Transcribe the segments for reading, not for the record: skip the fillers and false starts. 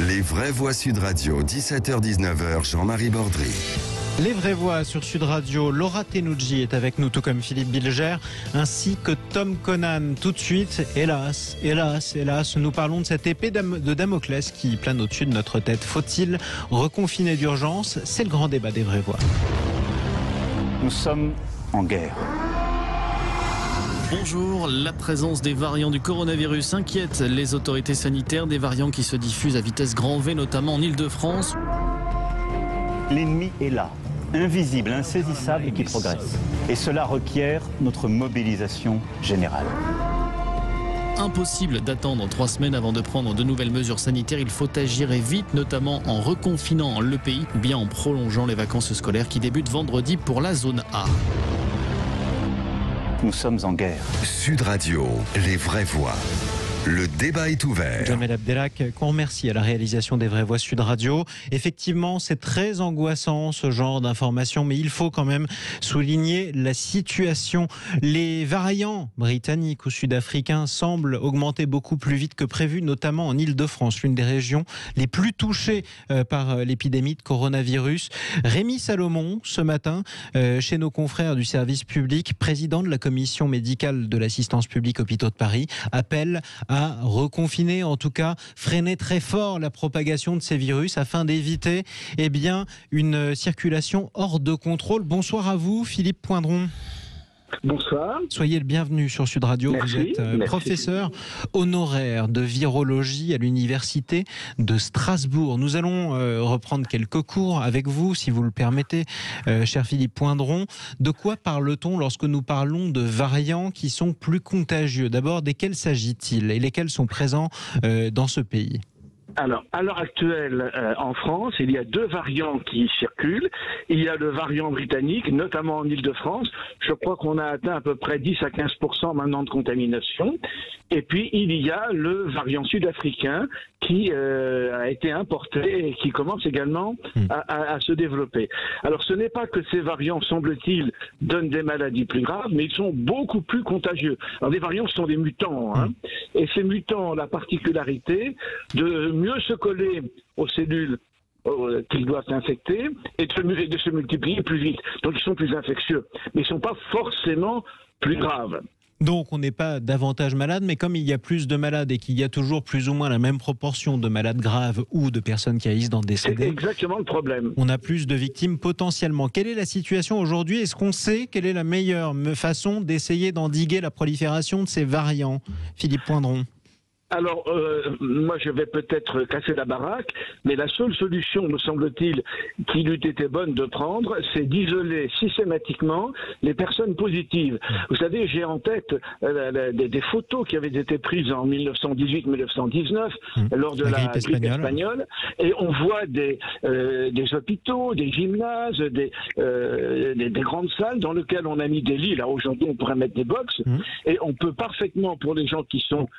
Les vraies voix Sud Radio, 17h-19h, Jean-Marie Bordry. Les vraies voix sur Sud Radio, Laura Tenucci est avec nous, tout comme Philippe Bilger, ainsi que Tom Conan. Tout de suite, hélas, nous parlons de cette épée de Damoclès qui plane au-dessus de notre tête. Faut-il reconfiner d'urgence? C'est le grand débat des vraies voix. Nous sommes en guerre. Bonjour, la présence des variants du coronavirus inquiète les autorités sanitaires, des variants qui se diffusent à vitesse grand V, notamment en Île-de-France. L'ennemi est là, invisible, insaisissable et qui progresse. Et cela requiert notre mobilisation générale. Impossible d'attendre 3 semaines avant de prendre de nouvelles mesures sanitaires. Il faut agir et vite, notamment en reconfinant le pays ou bien en prolongeant les vacances scolaires qui débutent vendredi pour la zone A. Nous sommes en guerre. Sud Radio, les vraies voix. Le débat est ouvert. Jamel Abdelak, qu'on remercie à la réalisation des vraies voix Sud Radio. Effectivement, c'est très angoissant ce genre d'informations, mais il faut quand même souligner la situation. Les variants britanniques ou sud-africains semblent augmenter beaucoup plus vite que prévu, notamment en Île-de-France, l'une des régions les plus touchées par l'épidémie de coronavirus. Rémi Salomon, ce matin, chez nos confrères du service public, président de la commission médicale de l'assistance publique Hôpitaux de Paris, appelle à reconfiner, en tout cas freiner très fort la propagation de ces virus afin d'éviter une circulation hors de contrôle. Bonsoir à vous, Philippe Poindron. Bonsoir. Soyez le bienvenu sur Sud Radio. Merci, vous êtes professeur honoraire de virologie à l'université de Strasbourg. Nous allons reprendre quelques cours avec vous, si vous le permettez, cher Philippe Poindron. De quoi parle-t-on lorsque nous parlons de variants qui sont plus contagieux? D'abord, desquels s'agit-il et lesquels sont présents dans ce pays? Alors, à l'heure actuelle, en France, il y a 2 variants qui circulent. Il y a le variant britannique, notamment en Île-de-France. Je crois qu'on a atteint à peu près 10 à 15% maintenant de contamination. Et puis, il y a le variant sud-africain qui a été importé et qui commence également à se développer. Alors, ce n'est pas que ces variants, semble-t-il, donnent des maladies plus graves, mais ils sont beaucoup plus contagieux. Alors, les variants sont des mutants, hein, et ces mutants ont la particularité de mieux se coller aux cellules qu'ils doivent infecter et de se multiplier plus vite. Donc, ils sont plus infectieux, mais ils ne sont pas forcément plus graves. Donc on n'est pas davantage malade, mais comme il y a plus de malades et qu'il y a toujours plus ou moins la même proportion de malades graves ou de personnes qui risquent d'en décéder, c'est exactement le problème. On a plus de victimes potentiellement. Quelle est la situation aujourd'hui? Est-ce qu'on sait quelle est la meilleure façon d'essayer d'endiguer la prolifération de ces variants? Philippe Poindron. Alors, moi, je vais peut-être casser la baraque, mais la seule solution, me semble-t-il, qu'il eût été bonne de prendre, c'est d'isoler systématiquement les personnes positives. Vous savez, j'ai en tête des photos qui avaient été prises en 1918-1919 lors de la grippe espagnole, et on voit des hôpitaux, des gymnases, des grandes salles dans lesquelles on a mis des lits. Là, aujourd'hui, on pourrait mettre des box, et on peut parfaitement, pour les gens qui sont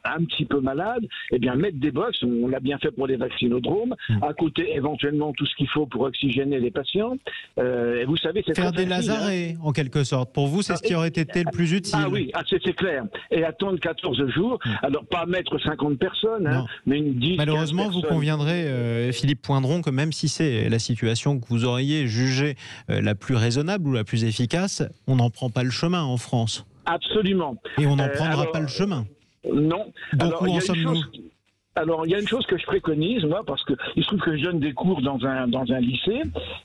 un petit peu malades, mettre des box, on l'a bien fait pour les vaccinodromes, à côté éventuellement tout ce qu'il faut pour oxygéner les patients. Et vous savez, c'est faire des lazarets, en quelque sorte. Pour vous, c'est ce qui aurait été le plus utile. Ah oui, c'est clair. Et attendre 14 jours, alors pas mettre 50 personnes, mais une 10. Malheureusement, vous conviendrez, Philippe Poindron, que même si c'est la situation que vous auriez jugée la plus raisonnable ou la plus efficace, on n'en prend pas le chemin en France. Absolument. Et on n'en prendra pas le chemin. Non. Donc où en sommes-nous ? Alors, il y a une chose que je préconise, moi, parce que il se trouve que je donne des cours dans un lycée,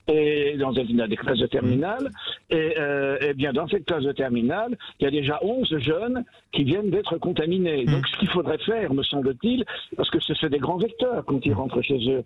et dans des classes de terminale, et bien, dans cette classe de terminale, il y a déjà 11 jeunes qui viennent d'être contaminés. Donc, ce qu'il faudrait faire, me semble-t-il, parce que ce sont des grands vecteurs quand ils rentrent chez eux.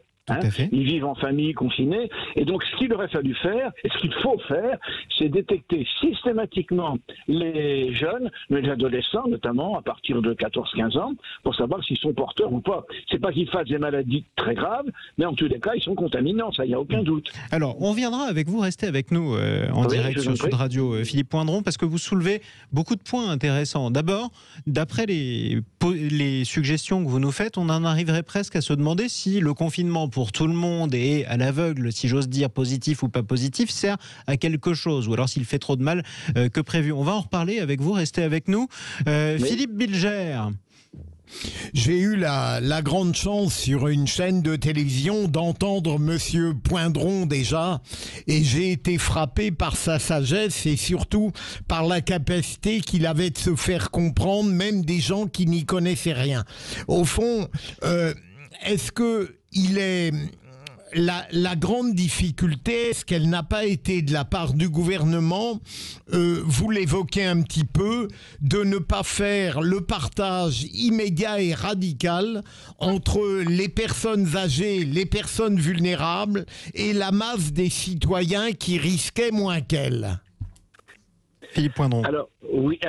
Ils vivent en famille, confinés. Et donc, ce qu'il aurait fallu faire, et ce qu'il faut faire, c'est détecter systématiquement les jeunes, les adolescents notamment, à partir de 14-15 ans, pour savoir s'ils sont porteurs ou pas. C'est pas qu'ils fassent des maladies très graves, mais en tous les cas, ils sont contaminants, ça, il n'y a aucun doute. Alors, on reviendra avec vous, restez avec nous en direct sur Sud Radio, Philippe Poindron, parce que vous soulevez beaucoup de points intéressants. D'abord, d'après les suggestions que vous nous faites, on en arriverait presque à se demander si le confinement pour tout le monde et à l'aveugle, si j'ose dire, positif ou pas positif, sert à quelque chose, ou alors s'il fait trop de mal que prévu. On va en reparler avec vous, restez avec nous. Philippe Bilger. J'ai eu la grande chance sur une chaîne de télévision d'entendre Monsieur Poindron déjà, et j'ai été frappé par sa sagesse et surtout par la capacité qu'il avait de se faire comprendre, même des gens qui n'y connaissaient rien. Au fond, est-ce que il est... La grande difficulté, est-ce qu'elle n'a pas été de la part du gouvernement, vous l'évoquez un petit peu, de ne pas faire le partage immédiat et radical entre les personnes âgées, les personnes vulnérables et la masse des citoyens qui risquaient moins qu'elles? Philippe Poindron. Alors, oui,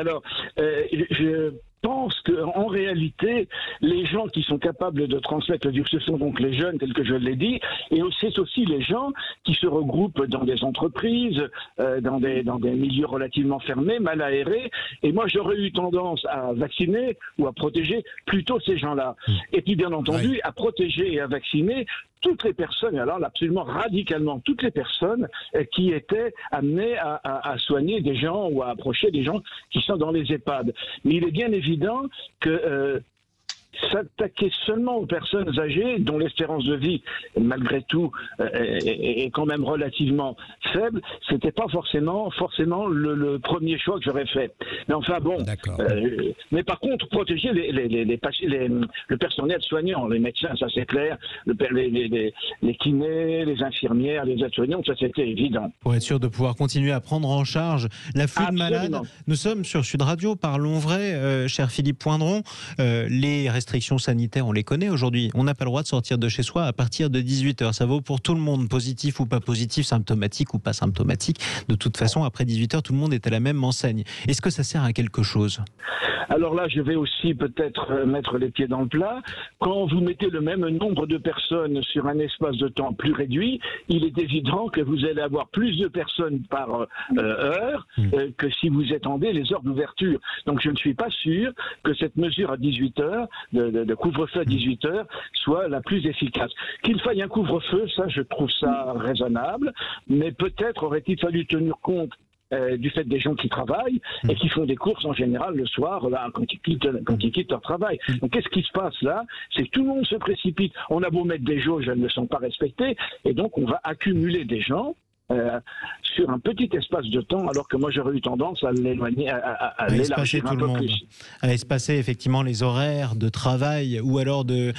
je pense qu'en réalité, les gens qui sont capables de transmettre le virus, ce sont donc les jeunes, tel que je l'ai dit, et c'est aussi les gens qui se regroupent dans des entreprises, dans des milieux relativement fermés, mal aérés, et moi j'aurais eu tendance à vacciner ou à protéger plutôt ces gens-là. Et puis bien entendu, à protéger et à vacciner toutes les personnes, alors absolument radicalement, toutes les personnes qui étaient amenées à soigner des gens ou à approcher des gens qui sont dans les EHPAD. Mais il est bien évident que s'attaquer seulement aux personnes âgées dont l'espérance de vie, malgré tout, est quand même relativement faible, c'était pas forcément le premier choix que j'aurais fait. Mais enfin bon, mais par contre, protéger le personnel soignant, les médecins, ça c'est clair, les kinés, les infirmières, les aides-soignantes, ça c'était évident. Pour être sûr de pouvoir continuer à prendre en charge l'afflux de malades. Nous sommes sur Sud Radio, parlons vrai, cher Philippe Poindron, les restrictions sanitaires, on les connaît aujourd'hui. On n'a pas le droit de sortir de chez soi à partir de 18h. Ça vaut pour tout le monde, positif ou pas positif, symptomatique ou pas symptomatique. De toute façon, après 18h, tout le monde est à la même enseigne. Est-ce que ça sert à quelque chose ? Alors là, je vais aussi peut-être mettre les pieds dans le plat. Quand vous mettez le même nombre de personnes sur un espace de temps plus réduit, il est évident que vous allez avoir plus de personnes par heure que si vous étendez les heures d'ouverture. Donc je ne suis pas sûr que cette mesure à 18h, de couvre-feu à 18h, soit la plus efficace. Qu'il faille un couvre-feu, ça je trouve ça raisonnable, mais peut-être aurait-il fallu tenir compte du fait des gens qui travaillent et qui font des courses en général le soir quand ils quittent leur travail. Donc qu'est-ce qui se passe là? C'est que tout le monde se précipite. On a beau mettre des jauges, elles ne sont pas respectées, et donc on va accumuler des gens sur un petit espace de temps, alors que moi j'aurais eu tendance à l'éloigner, à l'élargir un peu plus. À espacer effectivement les horaires de travail ou alors de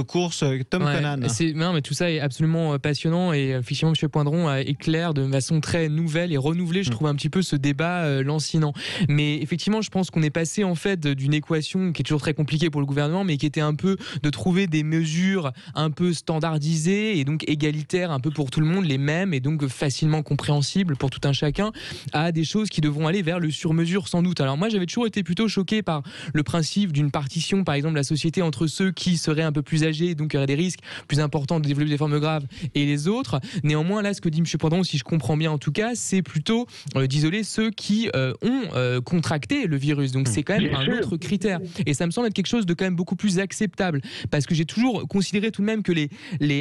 course. Tom Conan. Non, mais tout ça est absolument passionnant, et effectivement M. Poindron éclaire de façon très nouvelle et renouvelée, je trouve, un petit peu ce débat lancinant. Mais effectivement, je pense qu'on est passé en fait d'une équation qui est toujours très compliquée pour le gouvernement, mais qui était un peu de trouver des mesures un peu standardisées et donc égalitaires un peu pour tout le monde, les mêmes, et donc facilement compréhensible pour tout un chacun, à des choses qui devront aller vers le sur-mesure sans doute. Alors moi j'avais toujours été plutôt choqué par le principe d'une partition, par exemple, de la société entre ceux qui seraient un peu plus âgés, donc auraient des risques plus importants de développer des formes graves, et les autres. Néanmoins là, ce que dit M. Poindron, si je comprends bien en tout cas, c'est plutôt d'isoler ceux qui ont contracté le virus. Donc c'est quand même un autre critère, et ça me semble être quelque chose de quand même beaucoup plus acceptable, parce que j'ai toujours considéré tout de même que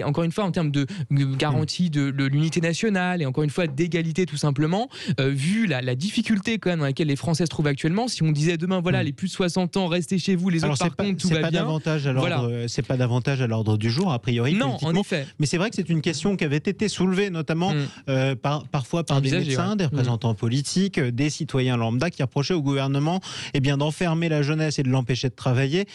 encore une fois, en termes de garantie de l'unité nationale et encore une fois d'égalité tout simplement, vu la difficulté quand même dans laquelle les Français se trouvent actuellement, si on disait demain voilà, les plus de 60 ans restez chez vous, les autres par contre tout va bien. C'est pas davantage à l'ordre du jour a priori. Non, en effet. Mais c'est vrai que c'est une question qui avait été soulevée notamment parfois par des médecins, des représentants politiques, des citoyens lambda qui reprochaient au gouvernement d'enfermer la jeunesse et de l'empêcher de travailler,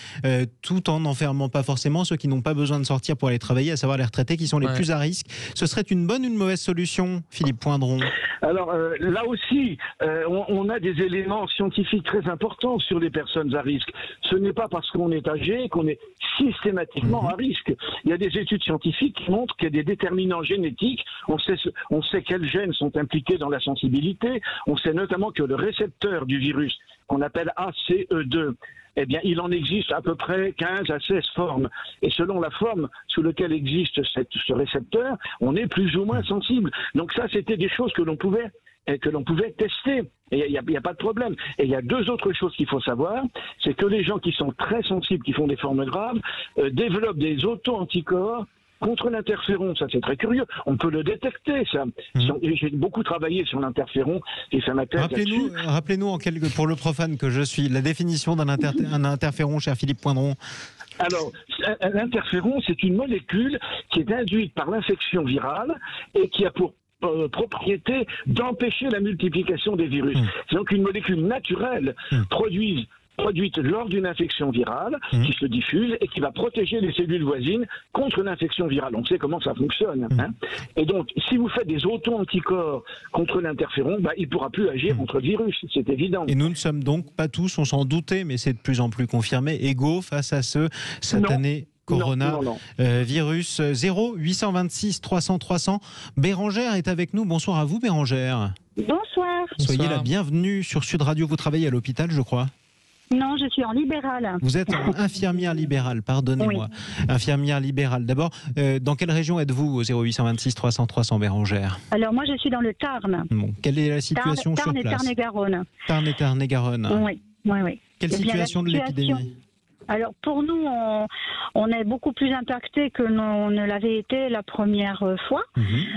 tout en n'enfermant pas forcément ceux qui n'ont pas besoin de sortir pour aller travailler, à savoir les retraités qui sont les plus à risque. Ce serait une bonne ou une mauvaise solution, Philippe Poindron? Alors là aussi, on a des éléments scientifiques très importants sur les personnes à risque. Ce n'est pas parce qu'on est âgé qu'on est systématiquement à risque. Il y a des études scientifiques qui montrent qu'il y a des déterminants génétiques. On sait quels gènes sont impliqués dans la sensibilité. On sait notamment que le récepteur du virus, qu'on appelle ACE2, eh bien, il en existe à peu près 15 à 16 formes. Et selon la forme sous laquelle existe ce récepteur, on est plus ou moins sensible. Donc ça, c'était des choses que l'on pouvait tester. Et il n'y a pas de problème. Et il y a deux autres choses qu'il faut savoir, c'est que les gens qui sont très sensibles, qui font des formes graves, développent des auto-anticorps contre l'interféron, ça c'est très curieux. On peut le détecter, ça. J'ai beaucoup travaillé sur l'interféron et ça m'intéresse. Rappelez-nous pour le profane que je suis, la définition d'un interféron, cher Philippe Poindron. Alors, l'interféron, c'est une molécule qui est induite par l'infection virale et qui a pour propriété d'empêcher la multiplication des virus. C'est donc une molécule naturelle produite lors d'une infection virale qui se diffuse et qui va protéger les cellules voisines contre l'infection virale. On sait comment ça fonctionne. Et donc, si vous faites des auto-anticorps contre l'interféron, il ne pourra plus agir contre le virus, c'est évident. Et nous ne sommes donc pas tous, on s'en doutait, mais c'est de plus en plus confirmé, égaux face à ce satané virus. 0826 300 300. Bérangère est avec nous. Bonsoir à vous, Bérangère. Bonsoir. Soyez la bienvenue sur Sud Radio. Vous travaillez à l'hôpital, je crois? Non, je suis en libéral. Vous êtes infirmière libérale, pardonnez-moi. Oui. Infirmière libérale. D'abord, dans quelle région êtes-vous au 0826 300 300, Bérangère? Alors moi, je suis dans le Tarn. Bon, quelle est la situation sur place? Tarn-et-Garonne. Tarn-et-Garonne. Oui. Quelle situation de l'épidémie? Alors pour nous, on est beaucoup plus impacté que l'on ne l'avait été la première fois.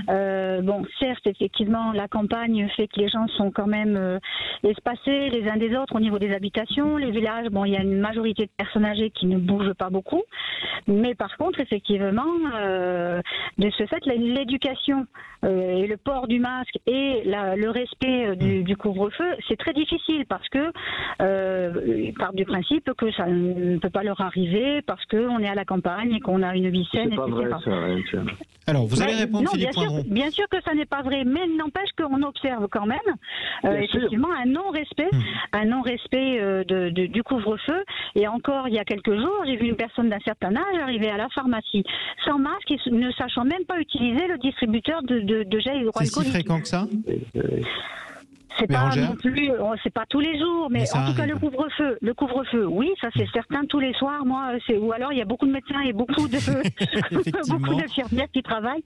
Bon, certes, effectivement, la campagne fait que les gens sont quand même espacés les uns des autres au niveau des habitations. Les villages, bon, il y a une majorité de personnes âgées qui ne bougent pas beaucoup. Mais par contre, effectivement, de ce fait, l'éducation et le port du masque et le respect du couvre-feu, c'est très difficile parce que ils partent du principe que ça ne peut pas leur arriver parce qu'on est à la campagne et qu'on a une vie saine, etc. C'est pas vrai, ça. Alors, vous allez répondre, Philippe Poindron. Bien sûr que ça n'est pas vrai, mais il n'empêche qu'on observe quand même effectivement un non-respect du couvre-feu. Et encore, il y a quelques jours, j'ai vu une personne d'un certain âge arriver à la pharmacie sans masque et ne sachant même pas utiliser le distributeur de gel hydroalcoolique. C'est si fréquent que ça? C'est pas non plus, c'est pas tous les jours, mais en tout cas le couvre-feu, oui, ça c'est certain tous les soirs. Moi, ou alors il y a beaucoup de médecins et beaucoup d'infirmières qui travaillent.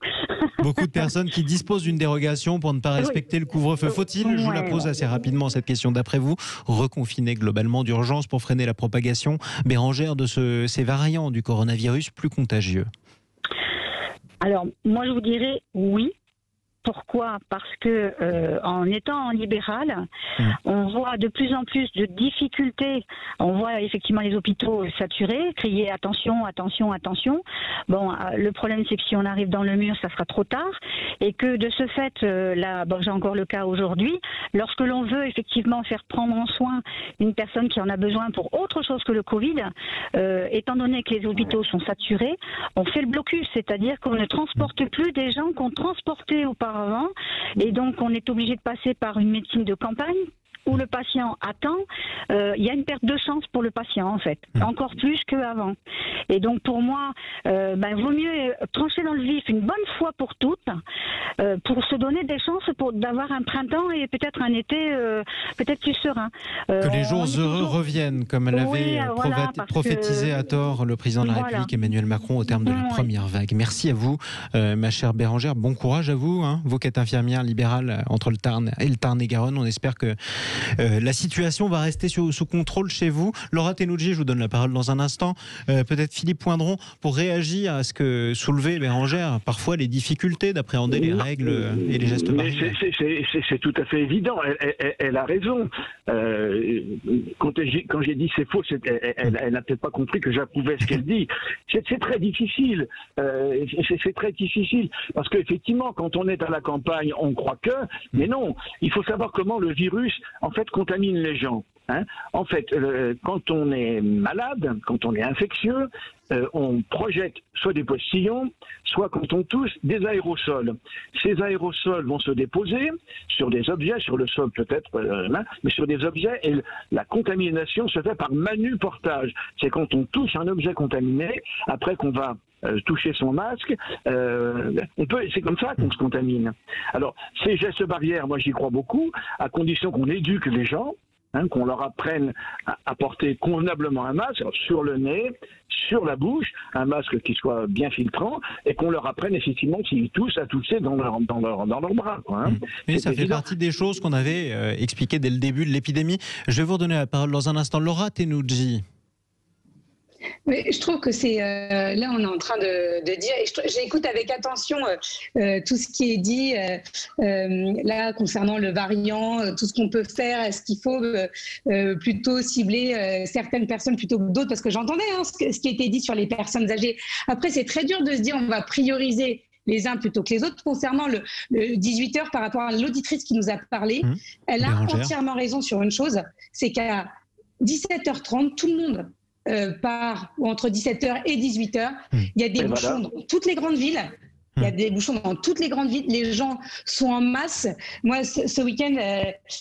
Beaucoup de personnes qui disposent d'une dérogation pour ne pas respecter le couvre-feu. Faut-il, je vous la pose assez rapidement cette question, d'après vous, reconfiner globalement d'urgence pour freiner la propagation, Bérangère, de ces variants du coronavirus plus contagieux? Alors moi je vous dirais oui. Pourquoi? Parce que en étant en libéral, on voit de plus en plus de difficultés. On voit effectivement les hôpitaux saturés, crier attention, attention, attention. Bon, le problème c'est que si on arrive dans le mur, ça sera trop tard, et que de ce fait, j'ai encore le cas aujourd'hui, lorsque l'on veut effectivement faire prendre en soin une personne qui en a besoin pour autre chose que le Covid, étant donné que les hôpitaux sont saturés, on fait le blocus, c'est-à-dire qu'on ne transporte plus des gens qu'on transportait auparavant. Et donc on est obligé de passer par une médecine de campagne où le patient attend. Il y a une perte de chance pour le patient en fait, encore plus qu'avant. Et donc pour moi, vaut mieux trancher dans le vif une bonne fois pour toutes, pour se donner des chances d'avoir un printemps et peut-être un été peut-être plus serein. Que les jours heureux reviennent, comme l'avait prophétisé à tort le président de la République Emmanuel Macron au terme de la première vague. Merci à vous, ma chère Bérangère. Bon courage à vous, vous qui êtes infirmière libérale entre le Tarn et le Tarn-et-Garonne. On espère que la situation va rester sous contrôle chez vous. Laura Tenoudji, je vous donne la parole dans un instant. Peut-être Philippe Poindron, pour réagir à ce que soulevait Bérangère, parfois les difficultés d'appréhender les règles et les gestes barrières. C'est tout à fait évident. Elle a raison. Quand j'ai dit c'est faux, elle n'a peut-être pas compris que j'approuvais ce qu'elle dit. C'est très difficile. C'est très difficile. Parce qu'effectivement, quand on est à la campagne, on croit que... Mais non, il faut savoir comment le virus... en fait, contamine les gens. En fait, quand on est malade, quand on est infectieux, on projette soit des postillons, soit quand on tousse, des aérosols. Ces aérosols vont se déposer sur des objets, sur le sol peut-être, mais sur des objets, et la contamination se fait par manuportage. C'est quand on touche un objet contaminé, après qu'on va toucher son masque, c'est comme ça qu'on se contamine. Alors, ces gestes barrières, moi j'y crois beaucoup, à condition qu'on éduque les gens, qu'on leur apprenne à porter convenablement un masque sur le nez, sur la bouche, un masque qui soit bien filtrant, et qu'on leur apprenne effectivement s'ils toussent à tousser dans leurs bras. Mais ça fait partie des choses qu'on avait expliquées dès le début de l'épidémie. Je vais vous redonner la parole dans un instant. Laura Tenoudji. Oui, je trouve que c'est là on est en train de dire, et j'écoute avec attention tout ce qui est dit là concernant le variant, tout ce qu'on peut faire. Est-ce qu'il faut plutôt cibler certaines personnes plutôt que d'autres, parce que j'entendais ce qui a été dit sur les personnes âgées. Après, c'est très dur de se dire on va prioriser les uns plutôt que les autres. Concernant le 18h, par rapport à l'auditrice qui nous a parlé, elle a entièrement raison sur une chose, c'est qu'à 17h30, tout le monde part, ou entre 17h et 18h, il y a des bouchons dans toutes les grandes villes. Il y a des bouchons dans toutes les grandes villes. Les gens sont en masse. Moi, ce week-end,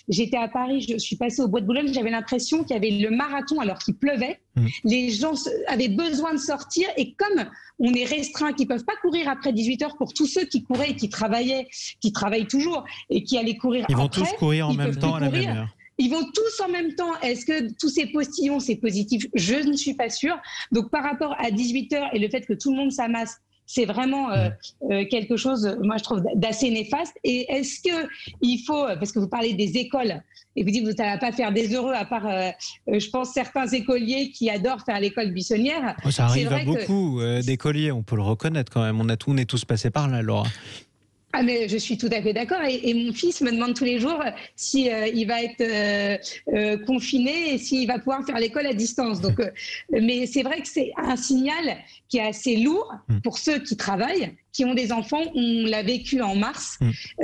j'étais à Paris, je suis passée au Bois de Boulogne. J'avais l'impression qu'il y avait le marathon alors qu'il pleuvait. Les gens avaient besoin de sortir. Et comme on est restreint, qu'ils ne peuvent pas courir après 18h, pour tous ceux qui couraient et qui travaillaient, qui travaillent toujours et qui allaient courir après. Ils vont tous courir en même temps à la même heure. Ils vont tous en même temps. Est-ce que tous ces postillons, c'est positif? Je ne suis pas sûre. Donc, par rapport à 18h et le fait que tout le monde s'amasse, c'est vraiment quelque chose, moi, je trouve, d'assez néfaste. Et est-ce qu'il faut, parce que vous parlez des écoles, et vous dites que vous n'allez pas faire des heureux, à part, je pense, certains écoliers qui adorent faire l'école buissonnière. Ça arrive à beaucoup d'écoliers, on peut le reconnaître quand même. On est tous passés par là, Laura. Ah, mais je suis tout à fait d'accord. Et mon fils me demande tous les jours si il va être confiné et s'il va pouvoir faire l'école à distance. Donc, mais c'est vrai que c'est un signal qui est assez lourd pour ceux qui travaillent, qui ont des enfants. On l'a vécu en mars.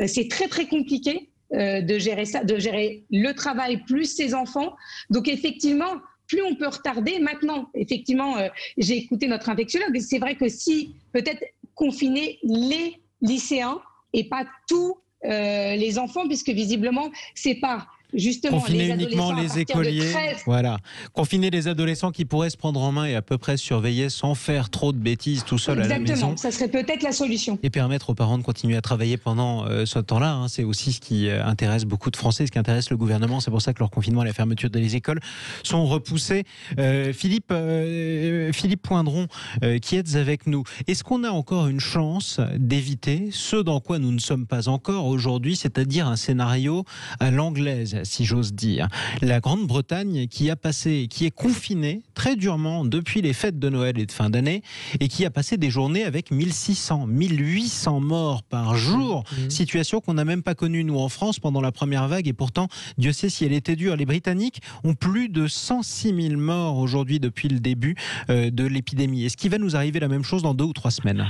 C'est très, très compliqué de gérer ça, de gérer le travail plus ses enfants. Donc, effectivement, plus on peut retarder. Maintenant, effectivement, j'ai écouté notre infectiologue. C'est vrai que si peut-être confiner les lycéens, et pas tous les enfants, puisque visiblement, c'est pas justement confiner les uniquement les écoliers. Voilà. Confiner les adolescents qui pourraient se prendre en main et à peu près surveiller sans faire trop de bêtises tout seul à la maison. Exactement, ça serait peut-être la solution. Et permettre aux parents de continuer à travailler pendant ce temps-là. C'est aussi ce qui intéresse beaucoup de Français, ce qui intéresse le gouvernement. C'est pour ça que leur confinement et la fermeture des écoles sont repoussés. Philippe Poindron, qui êtes avec nous, est-ce qu'on a encore une chance d'éviter ce dans quoi nous ne sommes pas encore aujourd'hui, c'est-à-dire un scénario à l'anglaise, si j'ose dire? La Grande-Bretagne qui est confinée très durement depuis les fêtes de Noël et de fin d'année et qui a passé des journées avec 1600, 1800 morts par jour. Situation qu'on n'a même pas connue nous en France pendant la première vague, et pourtant Dieu sait si elle était dure. Les Britanniques ont plus de 106 000 morts aujourd'hui depuis le début de l'épidémie. Est-ce qu'il va nous arriver la même chose dans 2 ou 3 semaines?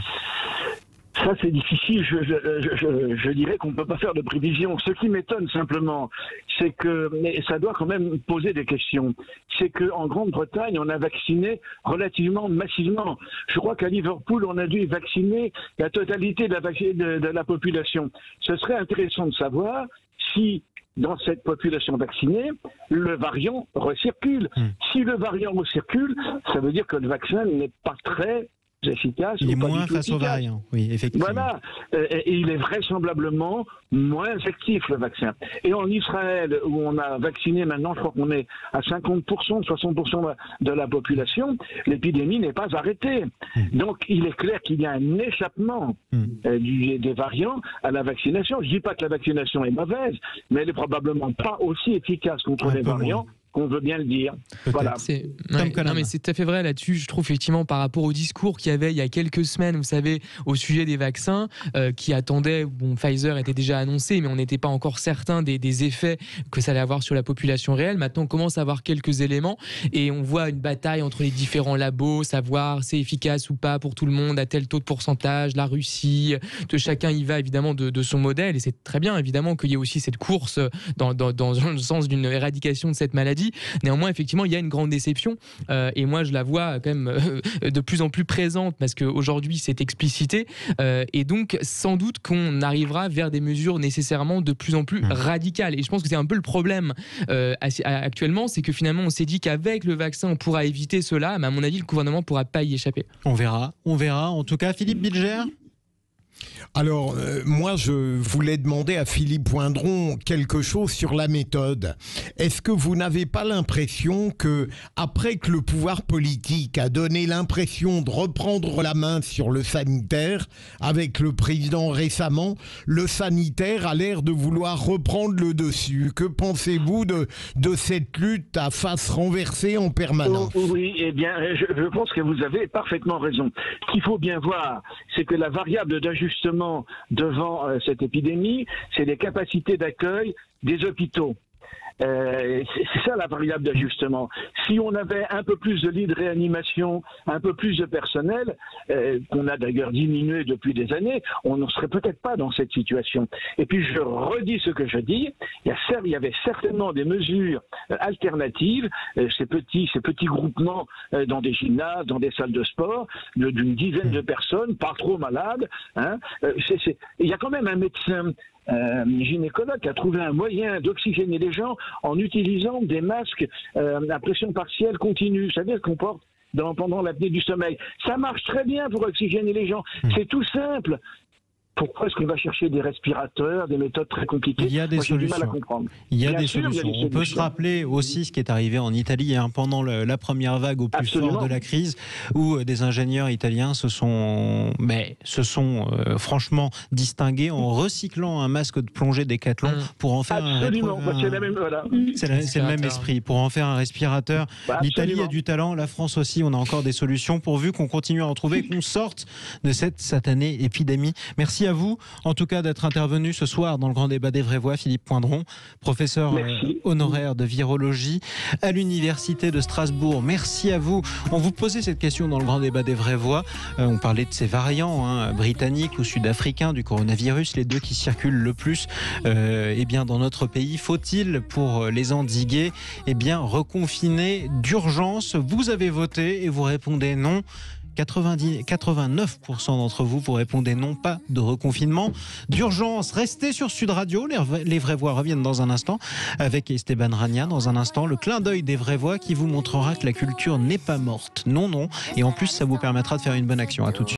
Ça, c'est difficile. Je dirais qu'on ne peut pas faire de prévision. Ce qui m'étonne simplement, c'est que, mais ça doit quand même poser des questions, c'est qu'en Grande-Bretagne, on a vacciné relativement massivement. Je crois qu'à Liverpool, on a dû vacciner la totalité de la population. Ce serait intéressant de savoir si, dans cette population vaccinée, le variant recircule. Si le variant recircule, ça veut dire que le vaccin n'est pas très efficace. Il est moins face aux variants, oui, effectivement. Voilà, et il est vraisemblablement moins effectif, le vaccin. Et en Israël, où on a vacciné maintenant, je crois qu'on est à 50%, 60% de la population, l'épidémie n'est pas arrêtée. Donc, il est clair qu'il y a un échappement des variants à la vaccination. Je ne dis pas que la vaccination est mauvaise, mais elle n'est probablement pas aussi efficace contre les variants qu'on veut bien le dire. Voilà. Non, mais c'est tout à fait vrai là-dessus. Je trouve effectivement par rapport au discours qu'il y avait il y a quelques semaines, vous savez, au sujet des vaccins, qui attendaient, Pfizer était déjà annoncé, mais on n'était pas encore certain des effets que ça allait avoir sur la population réelle. Maintenant, on commence à avoir quelques éléments et on voit une bataille entre les différents labos, savoir c'est efficace ou pas pour tout le monde, à tel taux de pourcentage, la Russie, chacun y va évidemment de son modèle, et c'est très bien évidemment qu'il y ait aussi cette course dans le sens d'une éradication de cette maladie. Néanmoins, effectivement, il y a une grande déception et moi je la vois quand même de plus en plus présente parce qu'aujourd'hui c'est explicité et donc sans doute qu'on arrivera vers des mesures nécessairement de plus en plus radicales, et je pense que c'est un peu le problème actuellement, c'est que finalement on s'est dit qu'avec le vaccin on pourra éviter cela, mais à mon avis le gouvernement ne pourra pas y échapper. On verra. En tout cas, Philippe Bilger. Alors, moi, je voulais demander à Philippe Poindron quelque chose sur la méthode. Est-ce que vous n'avez pas l'impression que, après que le pouvoir politique a donné l'impression de reprendre la main sur le sanitaire, avec le président récemment, le sanitaire a l'air de vouloir reprendre le dessus? Que pensez-vous de cette lutte à face renversée en permanence? Oui, eh bien, je pense que vous avez parfaitement raison. Ce qu'il faut bien voir, c'est que la variable d'ajustement devant cette épidémie, c'est les capacités d'accueil des hôpitaux. C'est ça la variable d'ajustement. Si on avait un peu plus de lits de réanimation, un peu plus de personnel, qu'on a d'ailleurs diminué depuis des années, on ne serait peut-être pas dans cette situation. Et puis je redis ce que je dis, il y avait certainement des mesures alternatives, ces petits groupements dans des gymnases, dans des salles de sport, d'une dizaine de personnes, pas trop malades. Hein. Il y a quand même un médecin gynécologue qui a trouvé un moyen d'oxygéner les gens en utilisant des masques à pression partielle continue, c'est-à-dire qu'on porte pendant l'apnée du sommeil. Ça marche très bien pour oxygéner les gens. C'est tout simple. Pourquoi est-ce qu'on va chercher des respirateurs, des méthodes très compliquées? Il y a des solutions. J'ai du mal à comprendre. Il y a des solutions. On peut se rappeler aussi ce qui est arrivé en Italie pendant la première vague au plus fort de la crise, où des ingénieurs italiens se sont franchement distingués en recyclant un masque de plongée Decathlon pour en faire c'est le même esprit, pour en faire un respirateur. L'Italie a du talent, la France aussi, on a encore des solutions pourvu qu'on continue à en trouver, qu'on sorte de cette satanée épidémie. Merci à vous, en tout cas, d'être intervenu ce soir dans le grand débat des vraies voix. Philippe Poindron, professeur honoraire de virologie à l'Université de Strasbourg. Merci à vous. On vous posait cette question dans le grand débat des vraies voix. On parlait de ces variants britanniques ou sud-africains du coronavirus, les deux qui circulent le plus dans notre pays. Faut-il, pour les endiguer, reconfiner d'urgence? Vous avez voté et vous répondez non. 89% d'entre vous répondez non, pas de reconfinement d'urgence. Restez sur Sud Radio, les vraies voix reviennent dans un instant avec Esteban Ragna. Dans un instant, le clin d'œil des vraies voix qui vous montrera que la culture n'est pas morte. Non, et en plus ça vous permettra de faire une bonne action. À tout de suite.